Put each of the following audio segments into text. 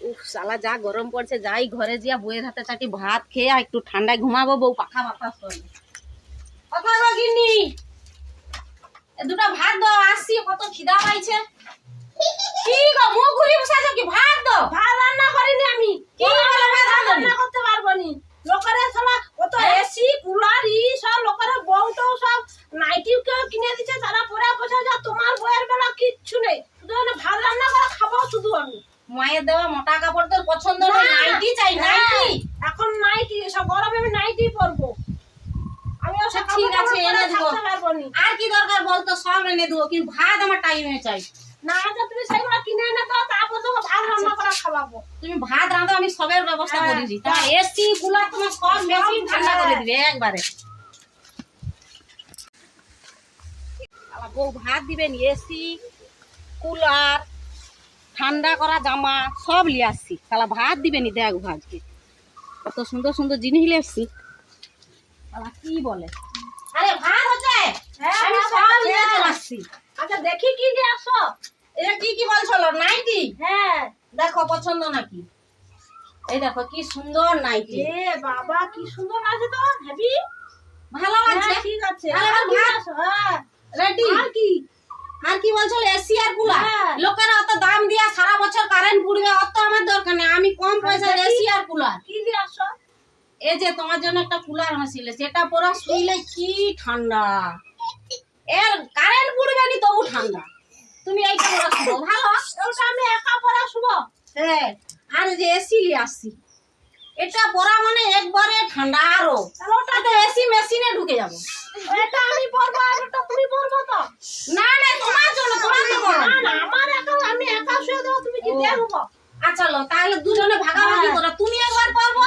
উফ শালা যা গরম পড়ছে, যাই ঘরে যা বইয়ের হাতে চাটি ভাত খেয়ে আর একটু ঠান্ডায় ঘুমাবো। বউ পাখা বাতাস করবে। কোথায় গো গিন্নি? দুটো ভাত দাও, আসছি, কত খিদা পাইছে। কি গো মুখ ঘুরি বসাছো কি? ভাত দাও। ভাত রান্না করিনি আমি। কি বলে ভাত রান্না করতে পারবো নি। লোকেরা সব কত এসি কুলার সব লোকেরা বউটাও সব নাইটি কেউ কিনে দিচ্ছে, তারা পরে বসে যা। তোমার বইয়ের বেলা কিচ্ছু নেই, শুধু ভাত রান্না করে খাবো শুধু আমি। মায়ের দেওয়া মোটা কাপড় তোর পছন্দ নয়? নাইটি চাই, নাইটি। এখন নাইটি, সব গরমে আমি নাইটি পরবো। আমি আচ্ছা ঠিক আছে, এনে দেবো। পারবো নি। আর কি দরকার বলতো, সব এনে দেবো, কিন্তু ভাত আমার টাইমে চাই। না তো তুমি সেগুলো কিনে এনে দাও, তারপর তোমাকে ভাত রান্না করে খাওয়াবো। তুমি ভাত রাঁধো, আমি সবের ব্যবস্থা করে দিই। তোমার এসি কুলার তোমার সব মেশিন ঠান্ডা করে দিবে একবারে। বউ ভাত দিবেন, এসি কুলার ঠান্ডা করা জামা সব নিয়ে আসছি। তাহলে ভাত দিবেনি, দেখ ভাজকে কত সুন্দর সুন্দর জিনিস নিয়ে আসছি। তাহলে কি বলে, আরে ভাত হচ্ছে, আমি সব নিয়ে চলে আসছি। আচ্ছা দেখি কি নিয়ে আসো। এটা কি কি বলছিল? নাইটি? হ্যাঁ দেখো পছন্দ নাকি? এই দেখো কি সুন্দর নাইটি। এ বাবা কি সুন্দর আছে তো, হেভি ভালো লাগছে। ঠিক আছে, তাহলে আর আমার কি ভাত আসো? হ্যাঁ রেডি। আর কি? আর কি বলছিল? এসি আর কুলার। হ্যাঁ। লোকেরা অত দাম দিয়া সারা বছর কারেন্ট পুড়বে, অত আমার দরকার নেই। আমি কম পয়সার এসি আর কুলার। কি নিয়ে আসো? এই যে তোমার জন্য একটা কুলার হাসিলে, সেটা পরে শুইলে কি ঠান্ডা, এর কারেন্ট পুড়বে নি তবু ঠান্ডা। তুমি এইটা পরে শুবো, ভালো। ওটা আমি একা পরে শুবো। হ্যাঁ, আর এই যে এসি নিয়ে আসছি, এটা পরা মানে একবারে ঠান্ডা। আরো তাহলে ওটা তো এসি মেশিনে ঢুকে যাবো। এটা আমি পরবো আর ওটা তুমি পরবো তো? না না, তোমার জন্য, তোমার তো বড়। না না, আমার একা, আমি একা শুয়ে দেবো, তুমি কি ও। দেখবো? আচ্ছা লো, তাহলে দুজনে ভাগাভাগি করো। তুমি একবার পরবো,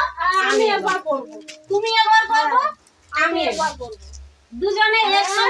আমি একবার পরবো। তুমি একবার পরবো, আমি আমি একবার। একবার পরবো। দুজনে একসঙ্গে